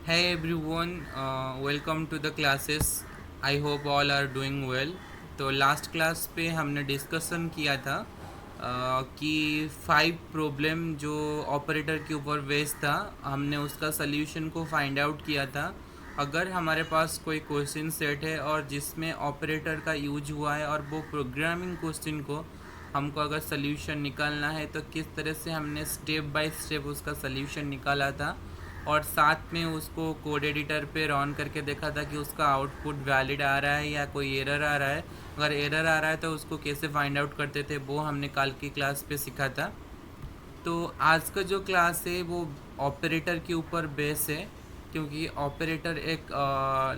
Hey everyone, welcome to the classes. I hope all are doing well. तो last class पे हमने discussion किया था कि 5 प्रॉब्लम जो ऑपरेटर के ऊपर बेस्ड था, हमने उसका सल्यूशन को फाइंड आउट किया था। अगर हमारे पास कोई क्वेश्चन सेट है और जिसमें ऑपरेटर का यूज हुआ है और वो प्रोग्रामिंग क्वेश्चन को हमको अगर सल्यूशन निकालना है तो किस तरह से हमने स्टेप बाय स्टेप उसका सल्यूशन निकाला था, और साथ में उसको कोड एडिटर पे रन करके देखा था कि उसका आउटपुट वैलिड आ रहा है या कोई एरर आ रहा है। अगर एरर आ रहा है तो उसको कैसे फाइंड आउट करते थे वो हमने कल की क्लास पे सीखा था। तो आज का जो क्लास है वो ऑपरेटर के ऊपर बेस है, क्योंकि ऑपरेटर एक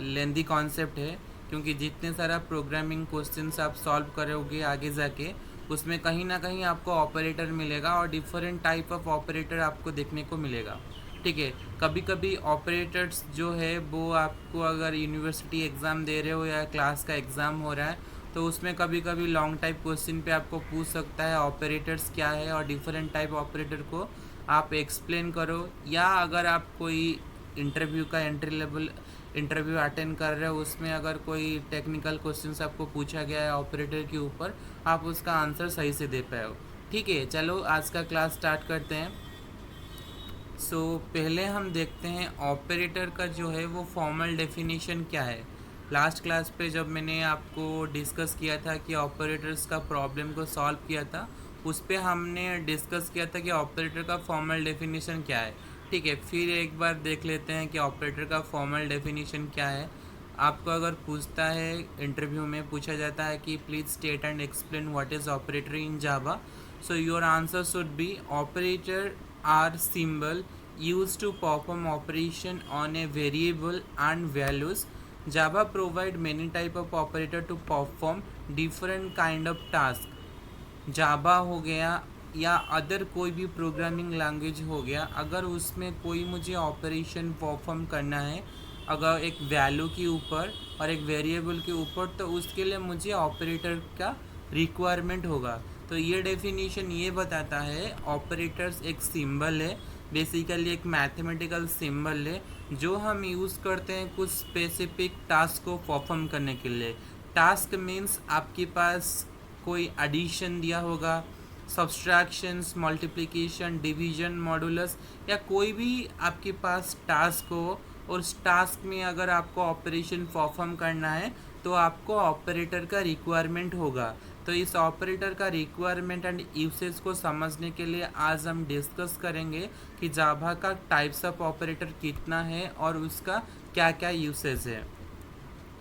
लेंदी कॉन्सेप्ट है। क्योंकि जितने सारा प्रोग्रामिंग क्वेश्चंस आप सॉल्व करोगे आगे जाके, उसमें कहीं ना कहीं आपको ऑपरेटर मिलेगा और डिफरेंट टाइप ऑफ ऑपरेटर आपको देखने को मिलेगा। ठीक है। कभी कभी ऑपरेटर्स जो है वो आपको अगर यूनिवर्सिटी एग्ज़ाम दे रहे हो या क्लास का एग्ज़ाम हो रहा है तो उसमें कभी कभी लॉन्ग टाइप क्वेश्चन पे आपको पूछ सकता है ऑपरेटर्स क्या है, और डिफरेंट टाइप ऑपरेटर को आप एक्सप्लेन करो। या अगर आप कोई इंटरव्यू का एंट्री लेवल इंटरव्यू अटेंड कर रहे हो, उसमें अगर कोई टेक्निकल क्वेश्चंस आपको पूछा गया है ऑपरेटर के ऊपर, आप उसका आंसर सही से दे पाए हो। ठीक है, चलो आज का क्लास स्टार्ट करते हैं। पहले हम देखते हैं ऑपरेटर का जो है वो फॉर्मल डेफिनेशन क्या है। लास्ट क्लास पे जब मैंने आपको डिस्कस किया था कि ऑपरेटर्स का प्रॉब्लम को सॉल्व किया था, उस पे हमने डिस्कस किया था कि ऑपरेटर का फॉर्मल डेफिनेशन क्या है। ठीक है, फिर एक बार देख लेते हैं कि ऑपरेटर का फॉर्मल डेफिनेशन क्या है। आपको अगर पूछता है, इंटरव्यू में पूछा जाता है कि please state and explain what is operator in Java, so your answer should be operator are symbol used to perform operation on a variable and values. Java provide many type of operator to perform different kind of task. जावा हो गया या other कोई भी programming language हो गया, अगर उसमें कोई मुझे ऑपरेशन परफॉर्म करना है, अगर एक वैल्यू के ऊपर और एक वेरिएबल के ऊपर, तो उसके लिए मुझे ऑपरेटर का रिक्वायरमेंट होगा। तो ये डेफिनेशन ये बताता है ऑपरेटर्स एक सिंबल है, बेसिकली एक मैथमेटिकल सिंबल है जो हम यूज़ करते हैं कुछ स्पेसिफिक टास्क को परफॉर्म करने के लिए। टास्क मीन्स आपके पास कोई एडिशन दिया होगा, सब्सट्रैक्शंस, मल्टीप्लिकेशन, डिवीजन, मॉडुलस, या कोई भी आपके पास टास्क हो, और उस टास्क में अगर आपको ऑपरेशन परफॉर्म करना है तो आपको ऑपरेटर का रिक्वायरमेंट होगा। तो इस ऑपरेटर का रिक्वायरमेंट एंड यूसेज को समझने के लिए आज हम डिस्कस करेंगे कि जावा का टाइप्स ऑफ ऑपरेटर कितना है और उसका क्या क्या यूसेज है।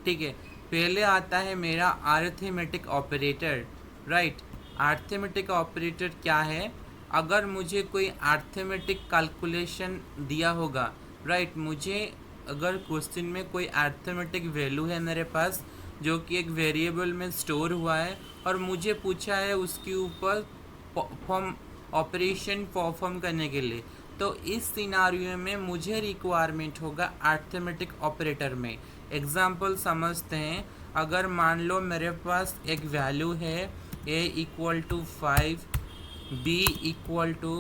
ठीक है, पहले आता है मेरा arithmetic operator. Right, arithmetic operator क्या है? अगर मुझे कोई अरिथमेटिक कैलकुलेशन दिया होगा, राइट, मुझे अगर क्वेश्चन में कोई अरिथमेटिक वैल्यू है मेरे पास जो कि एक वेरिएबल में स्टोर हुआ है, और मुझे पूछा है उसके ऊपर फॉर्म ऑपरेशन परफॉर्म करने के लिए, तो इस सिनारियो में मुझे रिक्वायरमेंट होगा अरिथमेटिक ऑपरेटर में। एग्जाम्पल समझते हैं। अगर मान लो मेरे पास एक वैल्यू है a equal to 5, b equal to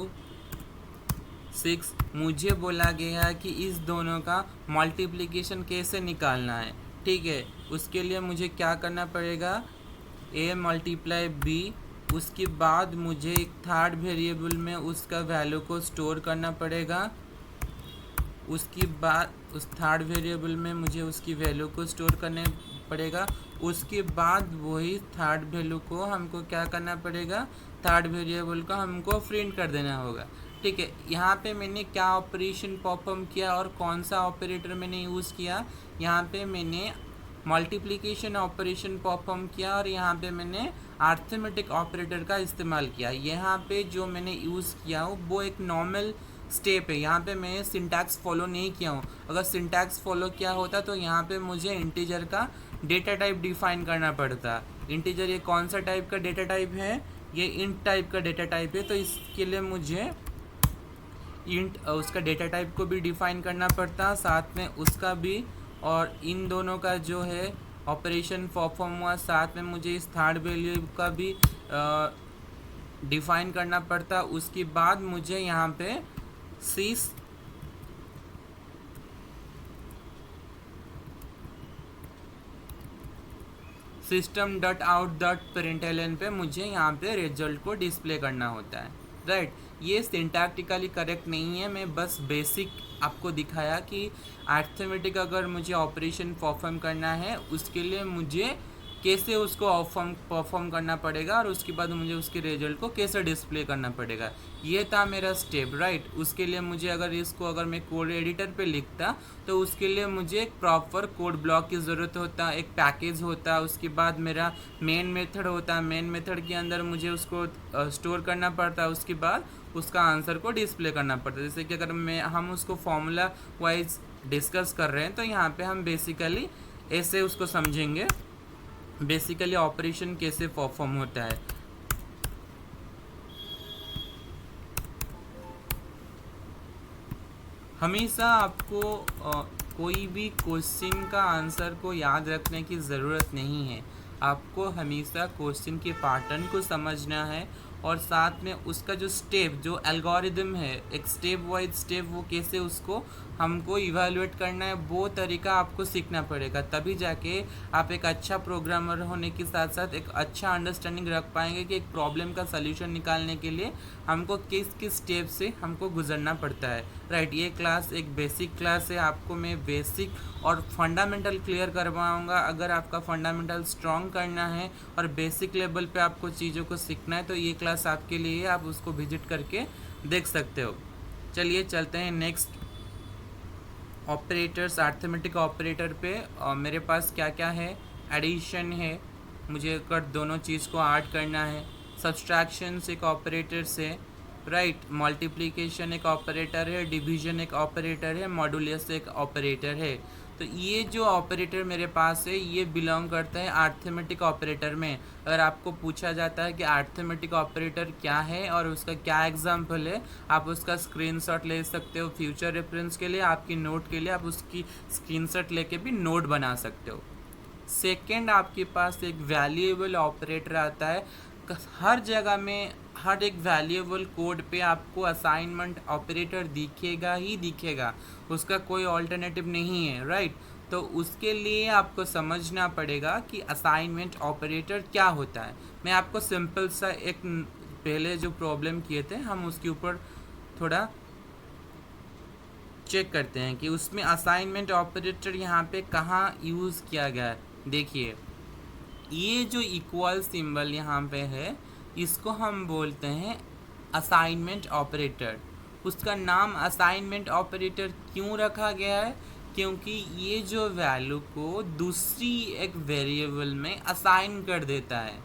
6, मुझे बोला गया कि इस दोनों का मल्टीप्लिकेशन कैसे निकालना है। ठीक है, उसके लिए मुझे क्या करना पड़ेगा, a मल्टीप्लाई b, उसके बाद मुझे एक थर्ड वेरिएबल में उसका वैल्यू को स्टोर करना पड़ेगा। उसके बाद उस थर्ड वेरिएबल में मुझे उसकी वैल्यू को स्टोर करने पड़ेगा। उसके बाद वही थर्ड वैल्यू को हमको क्या करना पड़ेगा, थर्ड वेरिएबल को हमको प्रिंट कर देना होगा। ठीक है, यहाँ पे मैंने क्या ऑपरेशन परफॉर्म किया और कौन सा ऑपरेटर मैंने यूज़ किया। यहाँ पे मैंने मल्टीप्लिकेशन ऑपरेशन परफॉर्म किया और यहाँ पे मैंने अरिथमेटिक ऑपरेटर का इस्तेमाल किया। यहाँ पे जो मैंने यूज़ किया हो वो एक नॉर्मल स्टेप है, यहाँ पे मैं सिंटैक्स फॉलो नहीं किया हूँ। अगर सिंटैक्स फॉलो किया होता तो यहाँ पे मुझे इंटीजर का डेटा टाइप डिफाइन करना पड़ता। इंटीजर ये कौन सा टाइप का डेटा टाइप है, ये इंट टाइप का डेटा टाइप है, तो इसके लिए मुझे इंट उसका डेटा टाइप को भी डिफाइन करना पड़ता, साथ में उसका भी, और इन दोनों का जो है ऑपरेशन परफॉर्म हुआ, साथ में मुझे इस थर्ड वैल्यू का भी डिफाइन करना पड़ता। उसके बाद मुझे यहाँ पे सीस system dot out dot println पे मुझे यहाँ पे रिजल्ट को डिस्प्ले करना होता है, राइट। ये सिंटैक्टिकली करेक्ट नहीं है, मैं बस बेसिक आपको दिखाया कि अर्थमेटिक अगर मुझे ऑपरेशन परफॉर्म करना है उसके लिए मुझे कैसे उसको परफॉर्म करना पड़ेगा और उसके बाद मुझे उसके रिजल्ट को कैसे डिस्प्ले करना पड़ेगा। ये था मेरा स्टेप, राइट। उसके लिए मुझे अगर मैं कोड एडिटर पे लिखता तो उसके लिए मुझे एक प्रॉपर कोड ब्लॉक की ज़रूरत होता, एक पैकेज होता, उसके बाद मेरा मेन मेथड होता, मेन मेथड के अंदर मुझे उसको स्टोर करना पड़ता, उसके बाद उसका आंसर को डिस्प्ले करना पड़ता। जैसे कि अगर हम उसको फॉर्मूला वाइज डिस्कस कर रहे हैं तो यहाँ पे हम बेसिकली ऐसे उसको समझेंगे, बेसिकली ऑपरेशन कैसे परफॉर्म होता है। हमेशा आपको कोई भी क्वेश्चन का आंसर को याद रखने की ज़रूरत नहीं है, आपको हमेशा क्वेश्चन के पैटर्न को समझना है और साथ में उसका जो स्टेप, जो एल्गोरिदम है, एक स्टेप वाइज स्टेप वो कैसे उसको हमको इवैल्यूएट करना है, वो तरीका आपको सीखना पड़ेगा। तभी जाके आप एक अच्छा प्रोग्रामर होने के साथ साथ एक अच्छा अंडरस्टैंडिंग रख पाएंगे कि एक प्रॉब्लम का सल्यूशन निकालने के लिए हमको किस किस स्टेप से हमको गुजरना पड़ता है, राइट। ये क्लास एक बेसिक क्लास है, आपको मैं बेसिक और फंडामेंटल क्लियर करवाऊंगा। अगर आपका फंडामेंटल स्ट्रॉन्ग करना है और बेसिक लेवल पे आपको चीज़ों को सीखना है तो ये क्लास आपके लिए है, आप उसको विजिट करके देख सकते हो। चलिए चलते हैं नेक्स्ट ऑपरेटर्स, अर्थमेटिक ऑपरेटर पे। मेरे पास क्या क्या है, एडिशन है, मुझे अगर दोनों चीज़ को ऐड करना है, सब्सट्रैक्शन एक ऑपरेटर से, राइट, मल्टीप्लिकेशन एक ऑपरेटर है, डिवीजन एक ऑपरेटर है, मॉड्यूलस एक ऑपरेटर है। तो ये जो ऑपरेटर मेरे पास है ये बिलोंग करता है अर्थमेटिक ऑपरेटर में। अगर आपको पूछा जाता है कि अर्थमेटिक ऑपरेटर क्या है और उसका क्या एग्जाम्पल है, आप उसका स्क्रीनशॉट ले सकते हो फ्यूचर रेफरेंस के लिए, आपकी नोट के लिए आप उसकी स्क्रीनशॉट लेके भी नोट बना सकते हो। सेकेंड, आपके पास एक वैल्यूएबल ऑपरेटर आता है। हर जगह में हर एक वैल्यूएबल कोड पे आपको असाइनमेंट ऑपरेटर दिखेगा ही दिखेगा, उसका कोई ऑल्टरनेटिव नहीं है, राइट। तो उसके लिए आपको समझना पड़ेगा कि असाइनमेंट ऑपरेटर क्या होता है। मैं आपको सिंपल सा एक पहले जो प्रॉब्लम किए थे हम उसके ऊपर थोड़ा चेक करते हैं कि उसमें असाइनमेंट ऑपरेटर यहाँ पे कहाँ यूज़ किया गया है। देखिए ये जो इक्वल सिंबल यहाँ पे है इसको हम बोलते हैं असाइनमेंट ऑपरेटर। उसका नाम असाइनमेंट ऑपरेटर क्यों रखा गया है, क्योंकि ये जो वैल्यू को दूसरी एक वेरिएबल में असाइन कर देता है,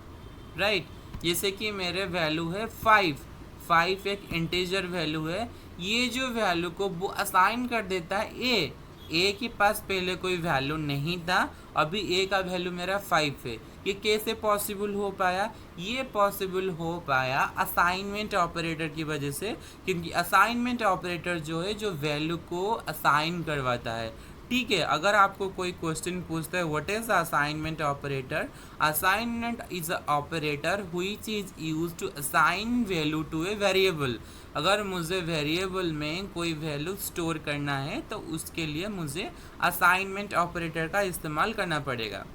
राइट। जैसे कि मेरे वैल्यू है 5 एक इंटीजर वैल्यू है, ये जो वैल्यू को वो असाइन कर देता है ए के पास पहले कोई वैल्यू नहीं था, अभी ए का वैल्यू मेरा 5 है। ये कैसे पॉसिबल हो पाया, ये पॉसिबल हो पाया असाइनमेंट ऑपरेटर की वजह से, क्योंकि असाइनमेंट ऑपरेटर जो है जो वैल्यू को असाइन करवाता है, ठीक है। अगर आपको कोई क्वेश्चन पूछता है what is assignment operator, assignment is a operator which is used to assign value to a variable. अगर मुझे वेरिएबल में कोई वैल्यू स्टोर करना है तो उसके लिए मुझे असाइनमेंट ऑपरेटर का इस्तेमाल करना पड़ेगा,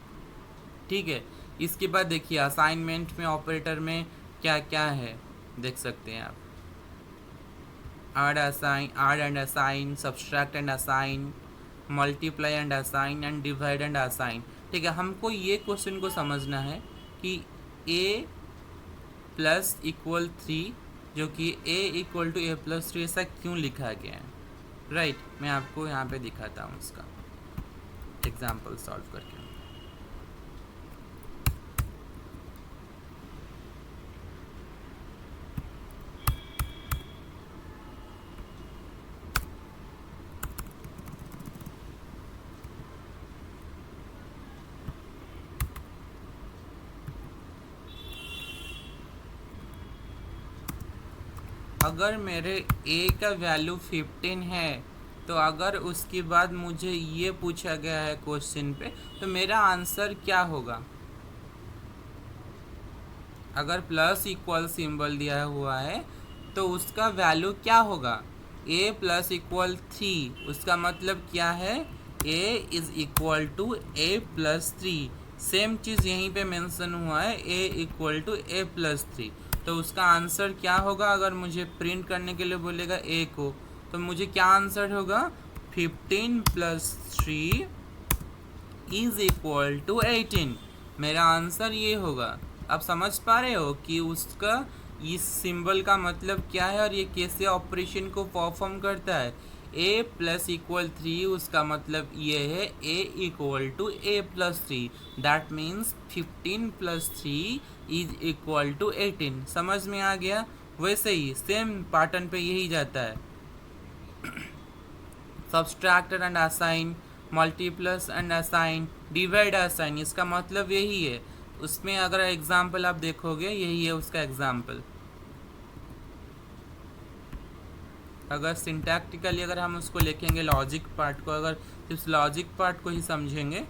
ठीक है। इसके बाद देखिए असाइनमेंट में ऑपरेटर में क्या क्या है, देख सकते हैं आप, add and assign, subtract and assign, multiply and assign and divide and assign, ठीक है। हमको ये क्वेश्चन को समझना है कि a प्लस इक्वल 3 जो कि a equal to a plus 3 ऐसा क्यों लिखा गया है, राइट। मैं आपको यहाँ पे दिखाता हूँ उसका एग्जाम्पल सॉल्व करके। अगर मेरे a का वैल्यू 15 है तो अगर उसके बाद मुझे ये पूछा गया है क्वेश्चन पे तो मेरा आंसर क्या होगा। अगर प्लस इक्वल सिंबल दिया हुआ है तो उसका वैल्यू क्या होगा, a प्लस इक्वल 3, उसका मतलब क्या है a is equal to a plus 3। Same चीज़ यहीं पे मेंशन हुआ है a equal to a plus 3। तो उसका आंसर क्या होगा? अगर मुझे प्रिंट करने के लिए बोलेगा a को, तो मुझे क्या आंसर होगा? 15 प्लस 3 इज इक्वल टू 18। मेरा आंसर ये होगा। आप समझ पा रहे हो कि उसका इस सिंबल का मतलब क्या है और ये कैसे ऑपरेशन को परफॉर्म करता है। a प्लस इक्वल 3, उसका मतलब ये है a equal to a plus 3। That means 15 plus 3 is equal to 18। समझ में आ गया? वैसे ही सेम पैटर्न पे यही जाता है। Subtract and assign, multiplies and assign, divide assign, इसका मतलब यही है। उसमें अगर एग्जाम्पल आप देखोगे, यही है उसका एग्जाम्पल। अगर सिंटैक्टिकली अगर हम उसको लिखेंगे लॉजिक पार्ट को, अगर सिर्फ लॉजिक पार्ट को ही समझेंगे,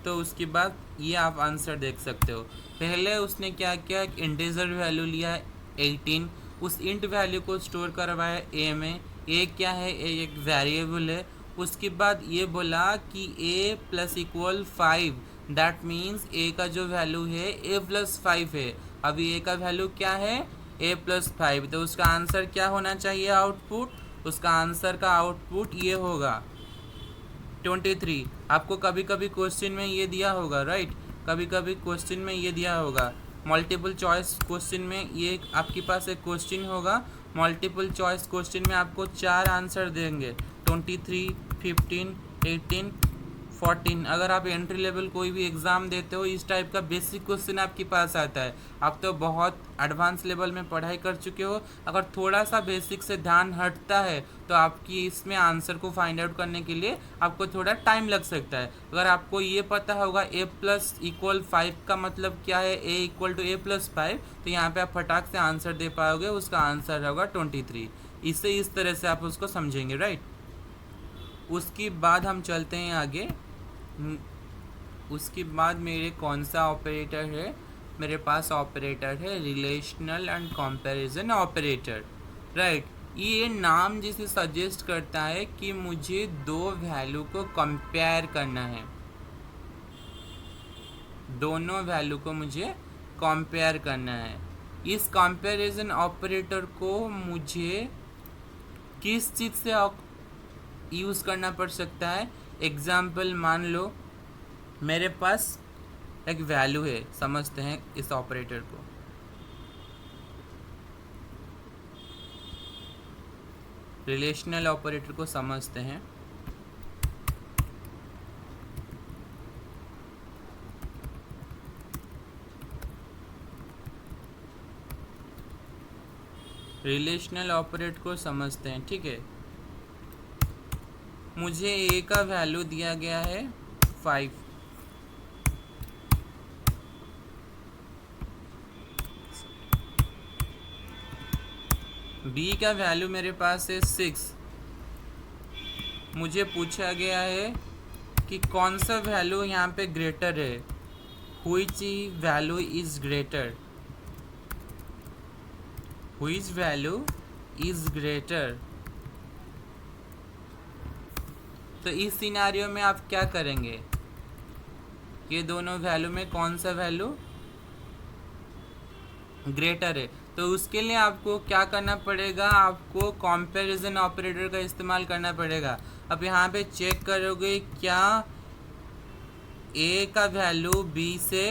तो उसके बाद ये आप आंसर देख सकते हो। पहले उसने क्या किया, एक इंटीजर वैल्यू लिया 18, उस इंट वैल्यू को स्टोर करवाया a में। a क्या है? a एक वेरिएबल है। उसके बाद ये बोला कि a plus equal 5, that means a का जो वैल्यू है a प्लस 5 है। अभी a का वैल्यू क्या है? a plus 5। तो उसका आंसर क्या होना चाहिए? आउटपुट, उसका आंसर का आउटपुट ये होगा 23। आपको कभी कभी क्वेश्चन में ये दिया होगा, राइट? कभी कभी क्वेश्चन में ये दिया होगा, मल्टीपल चॉइस क्वेश्चन में ये आपके पास एक क्वेश्चन होगा। मल्टीपल चॉइस क्वेश्चन में आपको 4 आंसर देंगे, 23, 15, 18, 14। अगर आप एंट्री लेवल कोई भी एग्ज़ाम देते हो, इस टाइप का बेसिक क्वेश्चन आपके पास आता है। आप तो बहुत एडवांस लेवल में पढ़ाई कर चुके हो, अगर थोड़ा सा बेसिक से ध्यान हटता है तो आपकी इसमें आंसर को फाइंड आउट करने के लिए आपको थोड़ा टाइम लग सकता है। अगर आपको ये पता होगा a प्लस इक्वल 5 का मतलब क्या है, a equal to a plus 5, तो यहाँ पे आप फटाक से आंसर दे पाओगे। उसका आंसर होगा 23। इससे इस तरह से आप उसको समझेंगे, राइट? उसके बाद हम चलते हैं आगे। उसके बाद मेरे कौन सा ऑपरेटर है? मेरे पास ऑपरेटर है relational and comparison operator, right? ये नाम जिसे सजेस्ट करता है कि मुझे दो वैल्यू को कंपेयर करना है, दोनों वैल्यू को मुझे कंपेयर करना है। इस कंपैरिजन ऑपरेटर को मुझे किस चीज़ से यूज़ करना पड़ सकता है? एग्जाम्पल मान लो मेरे पास एक वैल्यू है, समझते हैं इस ऑपरेटर को। रिलेशनल ऑपरेटर को समझते हैं। रिलेशनल ऑपरेटर को समझते हैं, ठीक है। मुझे a का वैल्यू दिया गया है 5, b का वैल्यू मेरे पास है 6। मुझे पूछा गया है कि कौन सा वैल्यू यहाँ पे ग्रेटर है, which value is greater, which value is greater. तो इस सिनेरियो में आप क्या करेंगे? ये दोनों वैल्यू में कौन सा वैल्यू ग्रेटर है? तो उसके लिए आपको क्या करना पड़ेगा? आपको कंपैरिजन ऑपरेटर का इस्तेमाल करना पड़ेगा। अब यहाँ पे चेक करोगे क्या a का वैल्यू b से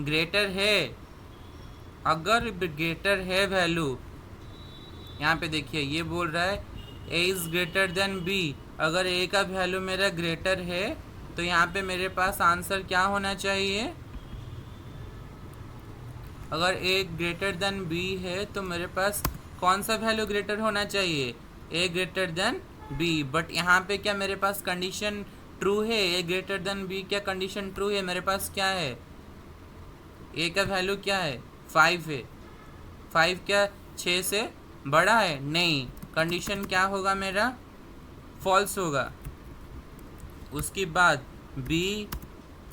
ग्रेटर है? अगर ग्रेटर है वैल्यू, यहाँ पे देखिए ये बोल रहा है a is greater than b। अगर a का वैल्यू मेरा ग्रेटर है तो यहाँ पे मेरे पास आंसर क्या होना चाहिए? अगर a ग्रेटर देन b है तो मेरे पास कौन सा वैल्यू ग्रेटर होना चाहिए? a greater than b। But यहाँ पे क्या मेरे पास कंडीशन ट्रू है? a ग्रेटर देन b क्या कंडीशन ट्रू है? मेरे पास क्या है? a का वैल्यू क्या है? 5 है। 5 क्या 6 से बड़ा है? नहीं। कंडीशन क्या होगा मेरा? फॉल्स होगा। उसके बाद b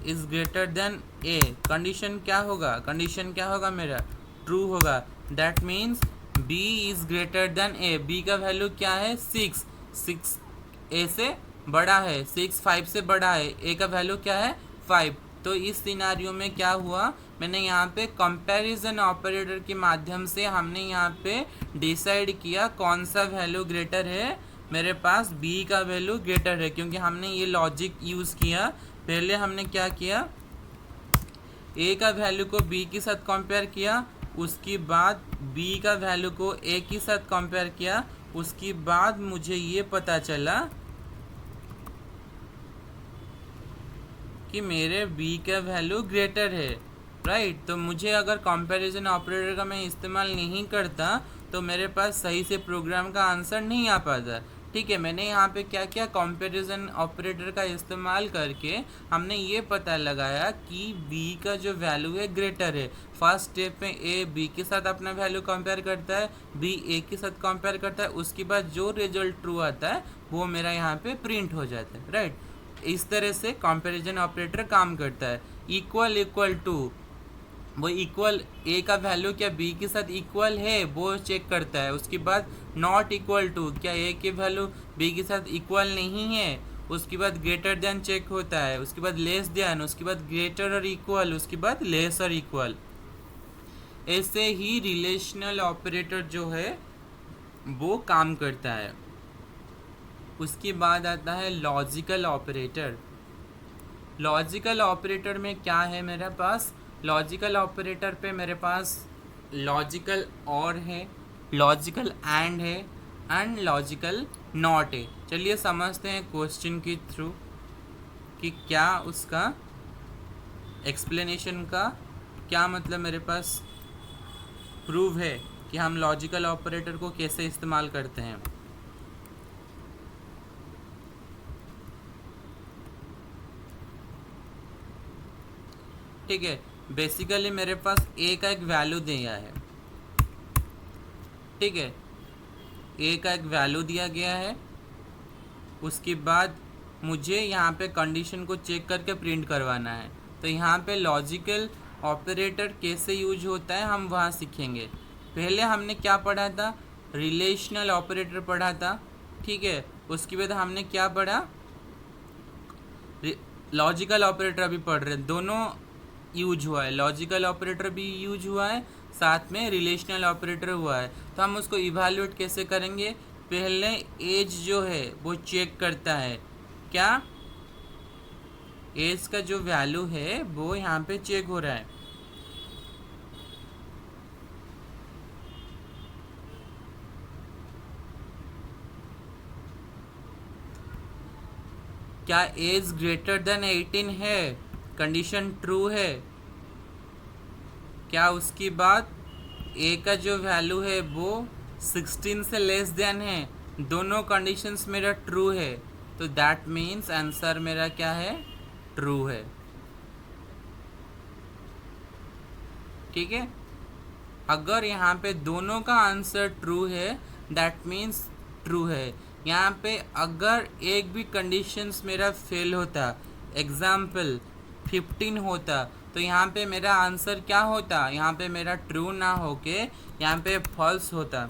is greater than a, condition क्या होगा? कंडीशन क्या होगा मेरा? ट्रू होगा। That means b is greater than a। b का वैल्यू क्या है? 6। 6 a से बड़ा है, 6 5 से बड़ा है। a का वैल्यू क्या है? 5। तो इस सिनारियो में क्या हुआ, मैंने यहाँ पे कंपैरिजन ऑपरेटर के माध्यम से हमने यहाँ पे डिसाइड किया कौन सा वैल्यू ग्रेटर है, मेरे पास b का वैल्यू ग्रेटर है, क्योंकि हमने ये लॉजिक यूज़ किया। पहले हमने क्या किया, a का वैल्यू को b के साथ कंपेयर किया, उसके बाद b का वैल्यू को a के साथ कंपेयर किया, उसके बाद मुझे ये पता चला कि मेरे b का वैल्यू ग्रेटर है, राइट। तो मुझे अगर कंपैरिजन ऑपरेटर का मैं इस्तेमाल नहीं करता तो मेरे पास सही से प्रोग्राम का आंसर नहीं आ पाता, ठीक है। मैंने यहाँ पे क्या किया, कंपैरिजन ऑपरेटर का इस्तेमाल करके हमने ये पता लगाया कि b का जो वैल्यू है ग्रेटर है। फर्स्ट स्टेप में a b के साथ अपना वैल्यू कंपेयर करता है, b a के साथ कंपेयर करता है, उसके बाद जो रिजल्ट ट्रू आता है वो मेरा यहाँ पे प्रिंट हो जाता है, राइट। इस तरह से कंपैरिजन ऑपरेटर काम करता है। इक्वल इक्वल टू, वो इक्वल a का वैल्यू क्या b के साथ इक्वल है वो चेक करता है। उसके बाद नॉट इक्वल टू, क्या a के वैल्यू b के साथ इक्वल नहीं है, उसके बाद ग्रेटर देन चेक होता है, उसके बाद लेस देन, उसके बाद ग्रेटर और इक्वल, उसके बाद लेस और इक्वल। ऐसे ही रिलेशनल ऑपरेटर जो है वो काम करता है। उसके बाद आता है लॉजिकल ऑपरेटर। लॉजिकल ऑपरेटर में क्या है मेरे पास, लॉजिकल ऑपरेटर पे मेरे पास लॉजिकल और है, लॉजिकल एंड है, एंड लॉजिकल नॉट है। चलिए समझते हैं क्वेश्चन के थ्रू कि क्या उसका एक्सप्लेनेशन का क्या मतलब मेरे पास प्रूव है कि हम लॉजिकल ऑपरेटर को कैसे इस्तेमाल करते हैं। ठीक है, बेसिकली मेरे पास a का एक वैल्यू दिया है, ठीक है, a का एक वैल्यू दिया गया है। उसके बाद मुझे यहाँ पे कंडीशन को चेक करके प्रिंट करवाना है। तो यहाँ पे लॉजिकल ऑपरेटर कैसे यूज होता है हम वहाँ सीखेंगे। पहले हमने क्या पढ़ा था, रिलेशनल ऑपरेटर पढ़ा था, ठीक है। उसके बाद हमने क्या पढ़ा, लॉजिकल ऑपरेटर अभी पढ़ रहे हैं, दोनों यूज हुआ है, लॉजिकल ऑपरेटर भी यूज हुआ है, साथ में रिलेशनल ऑपरेटर हुआ है। तो हम उसको इवैल्यूएट कैसे करेंगे, पहले एज जो है वो चेक करता है, क्या एज का जो वैल्यू है वो यहाँ पे चेक हो रहा है। क्या एज ग्रेटर देन 18 है, कंडीशन ट्रू है। क्या उसके बाद ए का जो वैल्यू है वो 16 से लेस देन है, दोनों कंडीशंस मेरा ट्रू है, तो दैट मीन्स आंसर मेरा क्या है, ट्रू है, ठीक है। अगर यहाँ पे दोनों का आंसर ट्रू है दैट मीन्स ट्रू है। यहाँ पे अगर एक भी कंडीशंस मेरा फेल होता, एग्जाम्पल 15 होता, तो यहाँ पे मेरा आंसर क्या होता, यहाँ पे मेरा ट्रू ना होके यहाँ पे फॉल्स होता।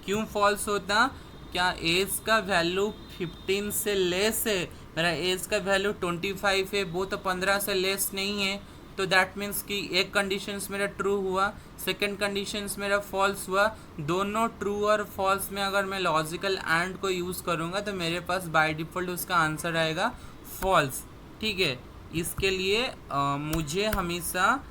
क्यों फॉल्स होता, क्या एज का वैल्यू 15 से लेस है, मेरा एज का वैल्यू 25 है, वो तो 15 से लेस नहीं है, तो दैट मीन्स कि एक कंडीशंस मेरा ट्रू हुआ, सेकंड कंडीशंस मेरा फॉल्स हुआ। दोनों ट्रू और फॉल्स में अगर मैं लॉजिकल एंड को यूज़ करूँगा तो मेरे पास बाय डिफ़ॉल्ट उसका आंसर आएगा फॉल्स, ठीक है। इसके लिए मुझे हमेशा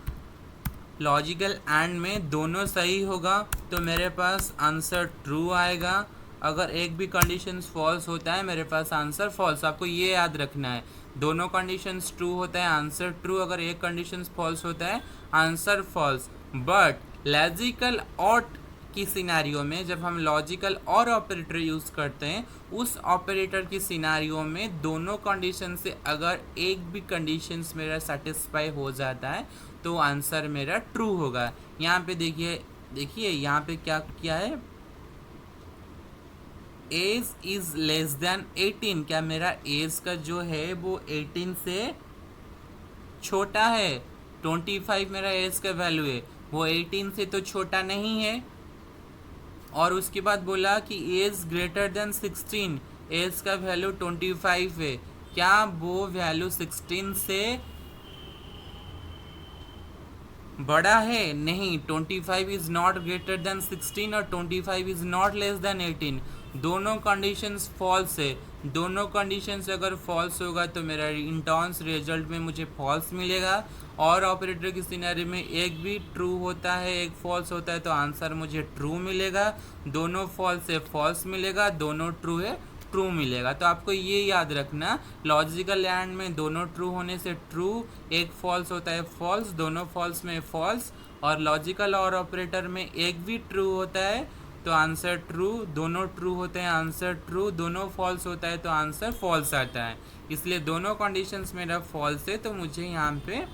लॉजिकल एंड में दोनों सही होगा तो मेरे पास आंसर ट्रू आएगा। अगर एक भी कंडीशंस फॉल्स होता है मेरे पास आंसर फॉल्स। आपको ये याद रखना है, दोनों कंडीशंस ट्रू होता है आंसर ट्रू, अगर एक कंडीशंस फॉल्स होता है आंसर फॉल्स। बट लॉजिकल और की सिनारियो में जब हम लॉजिकल और ऑपरेटर यूज़ करते हैं, उस ऑपरेटर की सिनारियो में दोनों कंडीशन से अगर एक भी कंडीशंस मेरा सेटिस्फाई हो जाता है तो आंसर मेरा ट्रू होगा। यहाँ पे देखिए यहाँ पे क्या किया है, एज इज़ लेस देन 18, क्या मेरा एज का जो है वो 18 से छोटा है। 25 मेरा एज का वैल्यू है, वो 18 से तो छोटा नहीं है। और उसके बाद बोला कि एज ग्रेटर देन 16, एज का वैल्यू 25 है, क्या वो वैल्यू 16 से बड़ा है? नहीं, 25 इज नॉट ग्रेटर देन 16 और 25 इज नॉट लेस देन 18। दोनों कंडीशंस फॉल्स है। दोनों कंडीशंस अगर फॉल्स होगा तो मेरा इंटर्न्स रिजल्ट में मुझे फॉल्स मिलेगा, और ऑपरेटर की सिनेरियो में एक भी ट्रू होता है एक फॉल्स होता है तो आंसर मुझे ट्रू मिलेगा। दोनों फॉल्स है फॉल्स मिलेगा, दोनों ट्रू है ट्रू मिलेगा। तो आपको ये याद रखना, लॉजिकल एंड में दोनों ट्रू होने से ट्रू, एक फॉल्स होता है फॉल्स, दोनों फॉल्स में फॉल्स, और लॉजिकल और ऑपरेटर में एक भी ट्रू होता है तो आंसर ट्रू, दोनों ट्रू होते हैं आंसर ट्रू, दोनों फॉल्स होता है तो आंसर फॉल्स आता है। इसलिए दोनों कंडीशंस मेरा फॉल्स है तो मुझे यहाँ पे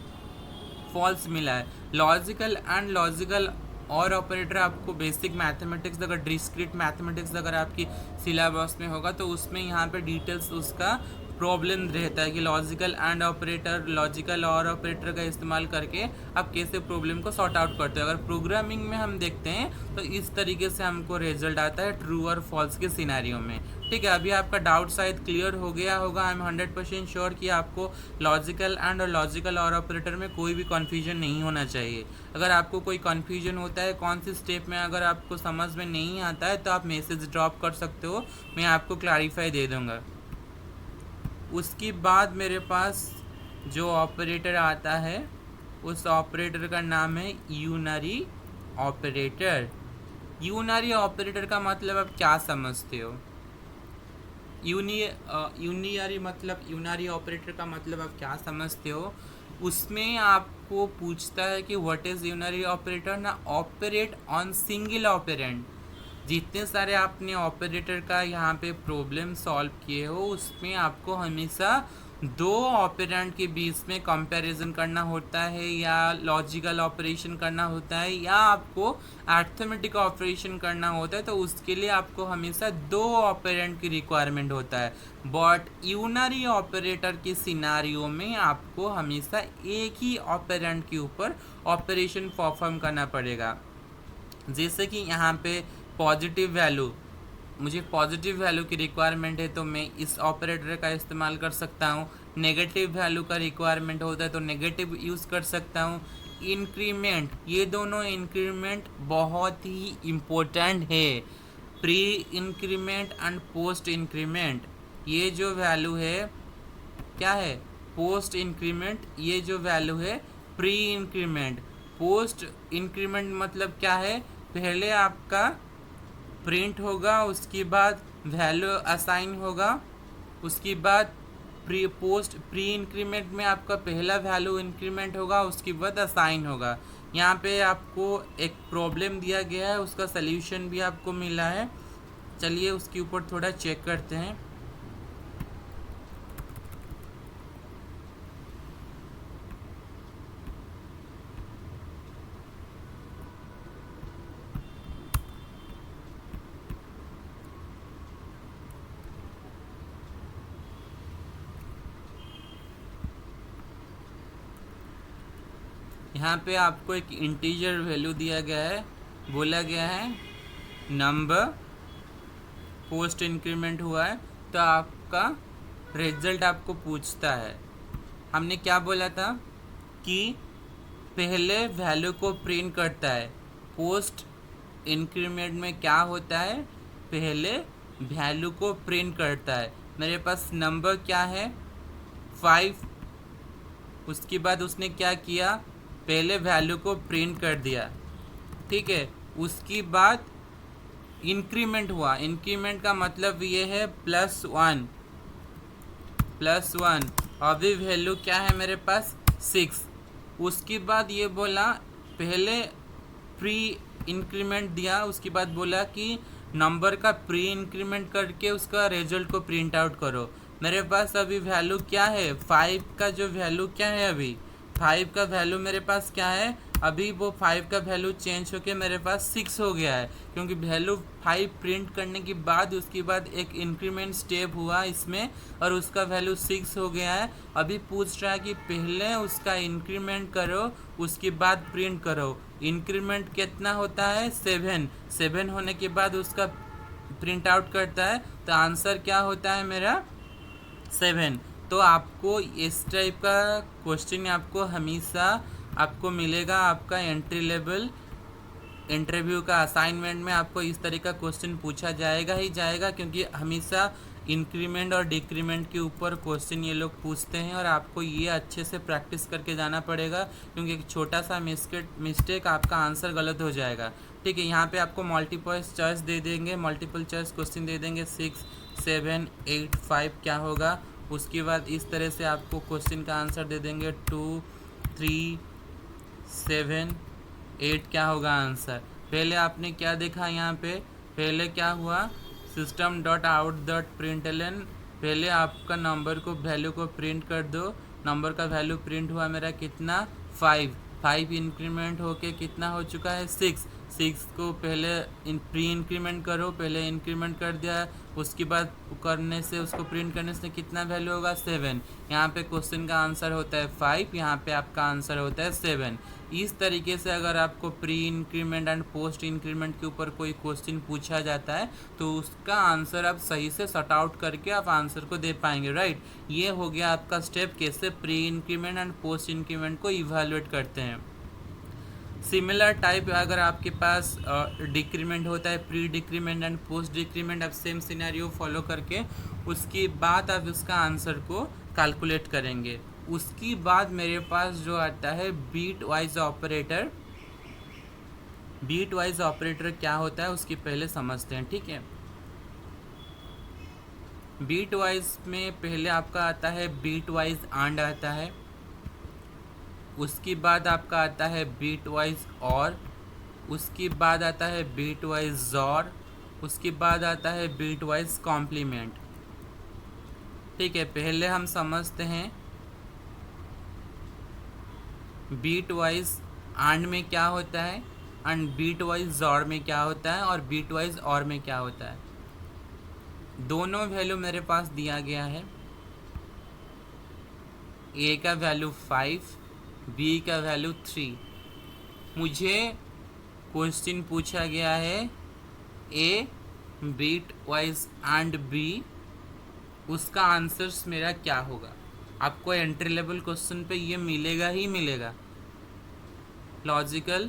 फॉल्स मिला है। लॉजिकल एंड लॉजिकल और ऑपरेटर आपको बेसिक मैथमेटिक्स, अगर डिस्क्रीट मैथमेटिक्स अगर आपकी सिलेबस में होगा तो उसमें यहाँ पे डिटेल्स उसका प्रॉब्लम रहता है कि लॉजिकल एंड ऑपरेटर, लॉजिकल और ऑपरेटर का इस्तेमाल करके आप कैसे प्रॉब्लम को सॉर्ट आउट करते हो। अगर प्रोग्रामिंग में हम देखते हैं तो इस तरीके से हमको रिजल्ट आता है ट्रू और फॉल्स के सिनेरियो में। ठीक है, अभी आपका डाउट शायद क्लियर हो गया होगा। आई एम 100% श्योर कि आपको लॉजिकल एंड और लॉजिकल और ऑपरेटर में कोई भी कन्फ्यूजन नहीं होना चाहिए। अगर आपको कोई कन्फ्यूजन होता है कौन सी स्टेप में, अगर आपको समझ में नहीं आता है तो आप मैसेज ड्रॉप कर सकते हो, मैं आपको क्लैरिफाई दे दूँगा। उसके बाद मेरे पास जो ऑपरेटर आता है उस ऑपरेटर का नाम है यूनरी ऑपरेटर। यूनरी ऑपरेटर का मतलब आप क्या समझते हो? यूनियरी मतलब, यूनरी ऑपरेटर का मतलब आप क्या समझते हो? उसमें आपको पूछता है कि व्हाट इज़ यूनरी ऑपरेटर ना, ऑपरेट ऑन सिंगल ऑपरेंड। जितने सारे आपने ऑपरेटर का यहाँ पे प्रॉब्लम सॉल्व किए हो उसमें आपको हमेशा दो ऑपरेंड के बीच में कंपैरिजन करना होता है, या लॉजिकल ऑपरेशन करना होता है, या आपको अर्थमेटिक ऑपरेशन करना होता है, तो उसके लिए आपको हमेशा दो ऑपरेंड की रिक्वायरमेंट होता है। बट यूनरी ऑपरेटर के सिनारियो में आपको हमेशा एक ही ऑपरेंड के ऊपर ऑपरेशन परफॉर्म करना पड़ेगा। जैसे कि यहाँ पे पॉजिटिव वैल्यू, मुझे पॉजिटिव वैल्यू की रिक्वायरमेंट है तो मैं इस ऑपरेटर का इस्तेमाल कर सकता हूँ। नेगेटिव वैल्यू का रिक्वायरमेंट होता है तो नेगेटिव यूज़ कर सकता हूँ। इंक्रीमेंट, ये दोनों इंक्रीमेंट बहुत ही इम्पोर्टेंट है। Pre increment and post increment, ये जो वैल्यू है क्या है? Post increment. ये जो वैल्यू है प्री इंक्रीमेंट। पोस्ट इंक्रीमेंट मतलब क्या है? पहले आपका प्रिंट होगा, उसके बाद वैल्यू असाइन होगा, उसके बाद प्री इंक्रीमेंट में आपका पहला वैल्यू इंक्रीमेंट होगा, उसके बाद असाइन होगा। यहाँ पे आपको एक प्रॉब्लम दिया गया है, उसका सल्यूशन भी आपको मिला है। चलिए उसके ऊपर थोड़ा चेक करते हैं। यहाँ पे आपको एक इंटीजर वैल्यू दिया गया है, बोला गया है नंबर पोस्ट इंक्रीमेंट हुआ है, तो आपका रिजल्ट आपको पूछता है। हमने क्या बोला था कि पहले वैल्यू को प्रिंट करता है। पोस्ट इंक्रीमेंट में क्या होता है? पहले वैल्यू को प्रिंट करता है। मेरे पास नंबर क्या है? 5। उसके बाद उसने क्या किया? पहले वैल्यू को प्रिंट कर दिया, ठीक है। उसके बाद इंक्रीमेंट हुआ। इंक्रीमेंट का मतलब ये है +1 +1। अभी वैल्यू क्या है मेरे पास? 6। उसके बाद ये बोला पहले प्री इंक्रीमेंट दिया, उसके बाद बोला कि नंबर का प्री इंक्रीमेंट करके उसका रिजल्ट को प्रिंट आउट करो। मेरे पास अभी वैल्यू क्या है? 5 का जो वैल्यू क्या है, अभी 5 का वैल्यू मेरे पास क्या है? अभी वो 5 का वैल्यू चेंज होके मेरे पास 6 हो गया है, क्योंकि वैल्यू 5 प्रिंट करने के बाद उसके बाद एक इंक्रीमेंट स्टेप हुआ इसमें और उसका वैल्यू 6 हो गया है। अभी पूछ रहा है कि पहले उसका इंक्रीमेंट करो उसके बाद प्रिंट करो। इंक्रीमेंट कितना होता है? 7 होने के बाद उसका प्रिंट आउट करता है, तो आंसर क्या होता है मेरा? 7। तो आपको इस टाइप का क्वेश्चन आपको हमेशा आपको मिलेगा। आपका एंट्री लेवल इंटरव्यू का असाइनमेंट में आपको इस तरह का क्वेश्चन पूछा जाएगा ही जाएगा, क्योंकि हमेशा इंक्रीमेंट और डिक्रीमेंट के ऊपर क्वेश्चन ये लोग पूछते हैं और आपको ये अच्छे से प्रैक्टिस करके जाना पड़ेगा, क्योंकि एक छोटा सा मिस्टेक आपका आंसर गलत हो जाएगा। ठीक है, यहाँ पे आपको मल्टीपल चॉइस दे देंगे, मल्टीपल चॉइस क्वेश्चन दे देंगे 6, 7, 8, 5 क्या होगा। उसके बाद इस तरह से आपको क्वेश्चन का आंसर दे देंगे 2, 3, 7, 8 क्या होगा आंसर। पहले आपने क्या देखा यहाँ पे, पहले क्या हुआ, system dot out dot println, पहले आपका नंबर को वैल्यू को प्रिंट कर दो। नंबर का वैल्यू प्रिंट हुआ मेरा कितना 5, 5 इंक्रीमेंट होके कितना हो चुका है 6, 6 को पहले प्री इंक्रीमेंट करो, पहले इंक्रीमेंट कर दिया, उसके बाद करने से उसको प्रिंट करने से कितना वैल्यू होगा 7। यहाँ पे क्वेश्चन का आंसर होता है 5, यहाँ पे आपका आंसर होता है 7। इस तरीके से अगर आपको pre increment and post increment के ऊपर कोई क्वेश्चन पूछा जाता है तो उसका आंसर आप सही से सॉर्ट आउट करके आप आंसर को दे पाएंगे, राइट। ये हो गया आपका स्टेप कैसे pre increment and post increment को इवैल्यूएट करते हैं। सिमिलर टाइप अगर आपके पास डिक्रीमेंट होता है, pre decrement and post decrement, आप सेम सिनेरियो फॉलो करके उसके बाद आप उसका आंसर को कैलकुलेट करेंगे। उसकी बाद मेरे पास जो आता है bitwise operator. Bitwise operator क्या होता है उसकी पहले समझते हैं, ठीक है। बीट वाइज में पहले आपका आता है बीट वाइज आंड आता है, उसके बाद आपका आता है बीट वाइज और, उसके बाद आता है बीट वाइज जॉर, उसके बाद आता है बीट वाइज कॉम्प्लीमेंट। ठीक है, पहले हम समझते हैं बीट वाइज आंड में क्या होता है एंड बीट वाइज जॉर में क्या होता है और बीट वाइज और में क्या होता है। दोनों वैल्यू मेरे पास दिया गया है, ए का वैल्यू 5, बी का वैल्यू 3। मुझे क्वेश्चन पूछा गया है ए बीट वाइज एंड बी, उसका आंसर्स मेरा क्या होगा। आपको एंट्री लेवल क्वेश्चन पे ये मिलेगा ही मिलेगा। लॉजिकल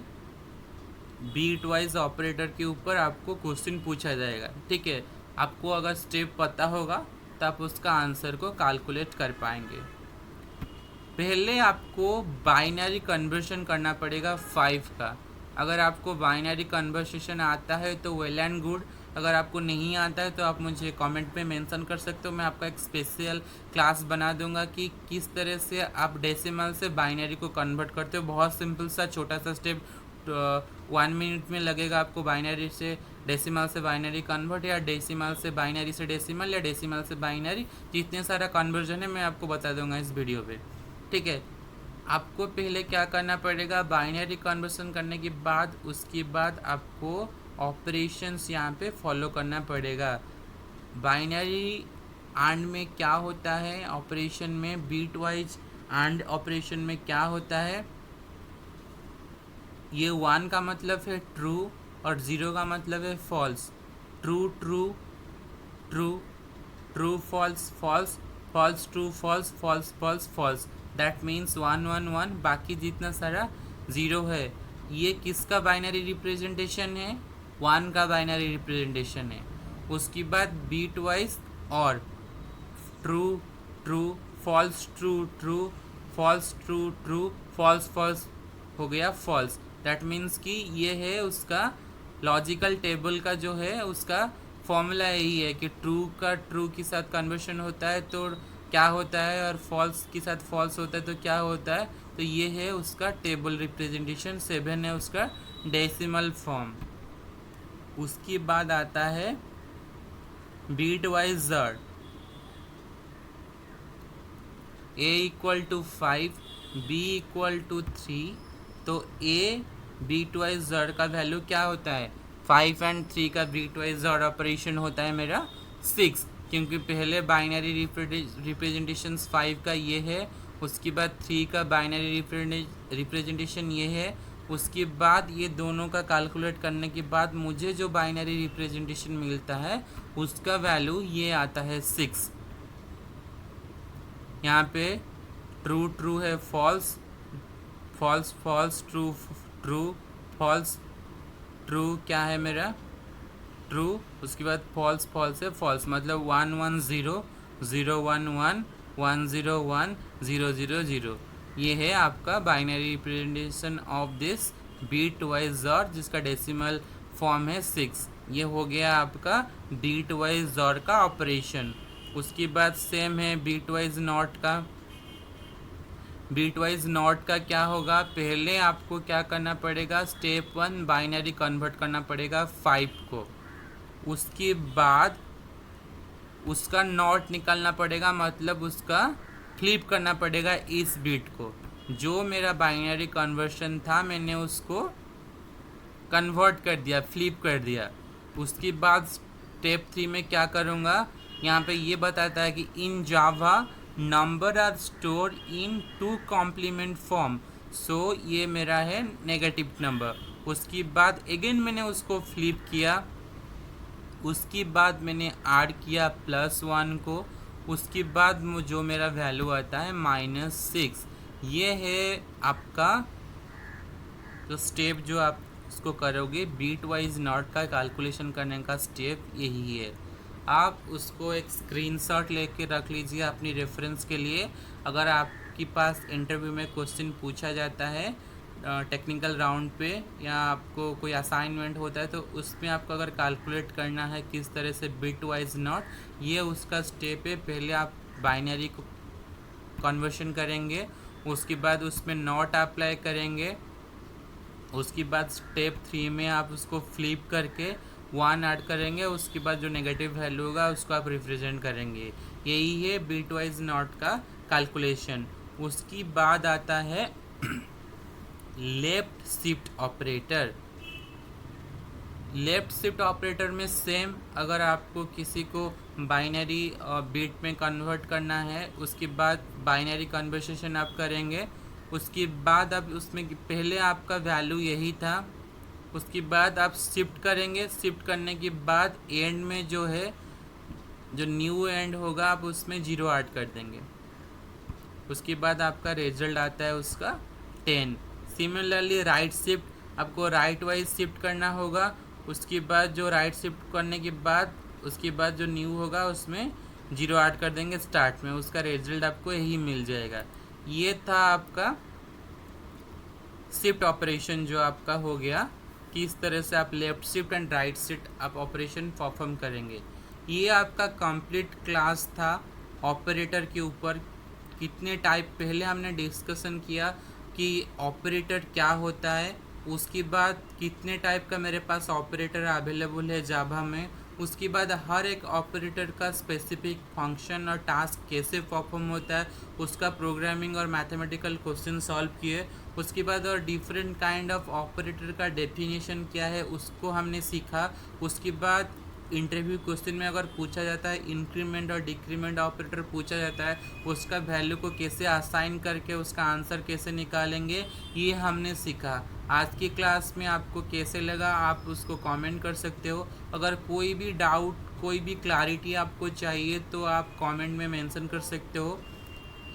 बीट वाइज ऑपरेटर के ऊपर आपको क्वेश्चन पूछा जाएगा, ठीक है। आपको अगर स्टेप पता होगा तो आप उसका आंसर को कैलकुलेट कर पाएंगे। पहले आपको बाइनरी कन्वर्शन करना पड़ेगा 5 का। अगर आपको बाइनरी कन्वर्सेशन आता है तो वेल एंड गुड, अगर आपको नहीं आता है तो आप मुझे कमेंट में मेंशन कर सकते हो। मैं आपका एक स्पेशल क्लास बना दूंगा कि किस तरह से आप डेसिमल से बाइनरी को कन्वर्ट करते हो। बहुत सिंपल सा छोटा सा स्टेप, 1 मिनट में लगेगा आपको बाइनरी से डेसिमल से बाइनरी कन्वर्ट, या डेसिमल से बाइनरी से डेसिमल, या डेसिमल से बाइनरी, जितने सारा कन्वर्जन है मैं आपको बता दूंगा इस वीडियो पे, ठीक है। आपको पहले क्या करना पड़ेगा, बाइनरी कन्वर्सन करने के बाद उसके बाद आपको ऑपरेशंस यहाँ पे फॉलो करना पड़ेगा। बाइनरी एंड में क्या होता है, ऑपरेशन में बीट वाइज एंड ऑपरेशन में क्या होता है, ये 1 का मतलब है ट्रू और 0 का मतलब है false. True true true, true false false, false true false, false false false, that means 1 1 1, बाकी जितना सारा 0 है। ये किसका बाइनरी रिप्रेजेंटेशन है, 1 का बाइनरी रिप्रेजेंटेशन है। उसके बाद बीट वाइज और true true false true true, false true true, false false हो गया फॉल्स। दैट मीन्स कि ये है उसका लॉजिकल टेबल का जो है उसका फॉर्मूला यही है कि ट्रू का ट्रू के साथ कन्वर्शन होता है तो क्या होता है, और फॉल्स के साथ फॉल्स होता है तो क्या होता है। तो ये है उसका टेबल रिप्रेजेंटेशन। 7 है उसका डेसिमल फॉर्म। उसके बाद आता है bitwise XOR. A equal to 5, b equal to 3, तो ए बीट वाइज जॉर का वैल्यू क्या होता है, 5 एंड 3 का बीट वाइज जॉर ऑपरेशन होता है मेरा 6, क्योंकि पहले बाइनरी रिप्रेजेंटेशन 5 का ये है, उसके बाद 3 का बाइनरी रिप्रेजेंटेशन ये है। उसके बाद ये दोनों का कैलकुलेट करने के बाद मुझे जो बाइनरी रिप्रेजेंटेशन मिलता है उसका वैल्यू ये आता है 6। यहाँ पे ट्रू ट्रू है, false false false, true true, false true क्या है मेरा ट्रू, उसके बाद फॉल्स फॉल्स है फॉल्स, मतलब 110 011 101 000। ये है आपका binary representation of this bitwise XOR, जिसका डेसिमल फॉर्म है 6। ये हो गया आपका बीट वाइज जॉर का ऑपरेशन। उसके बाद सेम है बीट वाइज नॉट का। बीट वाइज नॉट का क्या होगा, पहले आपको क्या करना पड़ेगा, स्टेप 1 बाइनरी कन्वर्ट करना पड़ेगा 5 को, उसके बाद उसका नॉट निकालना पड़ेगा, मतलब उसका फ्लिप करना पड़ेगा इस बीट को। जो मेरा बाइनरी कन्वर्शन था मैंने उसको कन्वर्ट कर दिया, फ्लिप कर दिया। उसके बाद स्टेप 3 में क्या करूँगा, यहाँ पे ये बताता है कि in Java number are store in 2 complement form, so ये मेरा है नेगेटिव नंबर। उसके बाद अगेन मैंने उसको फ्लिप किया, उसके बाद मैंने ऐड किया +1 को, उसके बाद जो मेरा वैल्यू आता है -6। ये है आपका जो स्टेप जो आप इसको करोगे बीट वाइज नॉट का कैलकुलेशन करने का स्टेप यही है। आप उसको एक स्क्रीनशॉट लेके रख लीजिए अपनी रेफरेंस के लिए। अगर आपके पास इंटरव्यू में क्वेश्चन पूछा जाता है टेक्निकल राउंड पे, या आपको कोई असाइनमेंट होता है, तो उसमें आपको अगर कैलकुलेट करना है किस तरह से बिट वाइज नॉट, ये उसका स्टेप है। पहले आप बाइनरी को कन्वर्शन करेंगे, उसके बाद उसमें नॉट अप्लाई करेंगे, उसके बाद स्टेप 3 में आप उसको फ्लिप करके 1 ऐड करेंगे, उसके बाद जो नेगेटिव वैल्यू होगा उसको आप रिप्रेजेंट करेंगे। यही है बिट वाइज नॉट का कैलकुलेशन। उसकी बाद आता है left shift operator. Left shift operator में सेम, अगर आपको किसी को बाइनरी बिट में कन्वर्ट करना है, उसके बाद बाइनरी कन्वर्सेशन आप करेंगे, उसके बाद आप उसमें पहले आपका वैल्यू यही था, उसके बाद आप शिफ्ट करेंगे, शिफ्ट करने के बाद एंड में जो है जो न्यू एंड होगा आप उसमें 0 ऐड कर देंगे, उसके बाद आपका रिजल्ट आता है उसका 10। सिमिलरली राइट शिफ्ट, आपको राइट वाइज शिफ्ट करना होगा, उसके बाद जो राइट शिफ्ट करने के बाद उसके बाद जो न्यू होगा उसमें 0 ऐड कर देंगे स्टार्ट में, उसका रिजल्ट आपको यही मिल जाएगा। ये था आपका शिफ्ट ऑपरेशन जो आपका हो गया, किस तरह से आप left shift and right shift आप ऑपरेशन परफॉर्म करेंगे। ये आपका कंप्लीट क्लास था ऑपरेटर के ऊपर। कितने टाइप पहले हमने डिस्कशन किया कि ऑपरेटर क्या होता है, उसके बाद कितने टाइप का मेरे पास ऑपरेटर अवेलेबल है जावा में, उसके बाद हर एक ऑपरेटर का स्पेसिफिक फंक्शन और टास्क कैसे परफॉर्म होता है, उसका प्रोग्रामिंग और मैथमेटिकल क्वेश्चन सॉल्व किए। उसके बाद और डिफरेंट काइंड ऑफ ऑपरेटर का डेफिनेशन क्या है उसको हमने सीखा। उसके बाद इंटरव्यू क्वेश्चन में अगर पूछा जाता है इंक्रीमेंट और डिक्रीमेंट ऑपरेटर पूछा जाता है, उसका वैल्यू को कैसे असाइन करके उसका आंसर कैसे निकालेंगे, ये हमने सीखा। आज की क्लास में आपको कैसे लगा आप उसको कमेंट कर सकते हो। अगर कोई भी डाउट, कोई भी क्लैरिटी आपको चाहिए तो आप कमेंट में मेंशन कर सकते हो।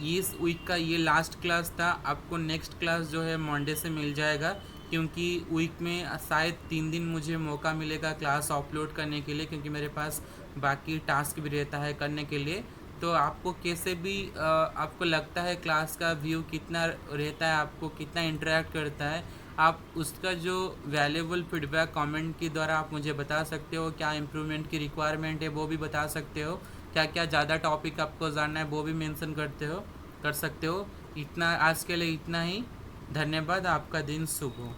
इस वीक का ये लास्ट क्लास था, आपको नेक्स्ट क्लास जो है मंडे से मिल जाएगा, क्योंकि वीक में शायद 3 दिन मुझे मौका मिलेगा क्लास अपलोड करने के लिए, क्योंकि मेरे पास बाकी टास्क भी रहता है करने के लिए। तो आपको कैसे भी आपको लगता है क्लास का व्यू कितना रहता है, आपको कितना इंटरेक्ट करता है, आप उसका जो वैल्यूबल फीडबैक कमेंट के द्वारा आप मुझे बता सकते हो। क्या इम्प्रूवमेंट की रिक्वायरमेंट है वो भी बता सकते हो, क्या क्या ज़्यादा टॉपिक आपको जानना है वो भी मेंशन कर सकते हो। इतना आज के लिए इतना ही। धन्यवाद, आपका दिन शुभ हो।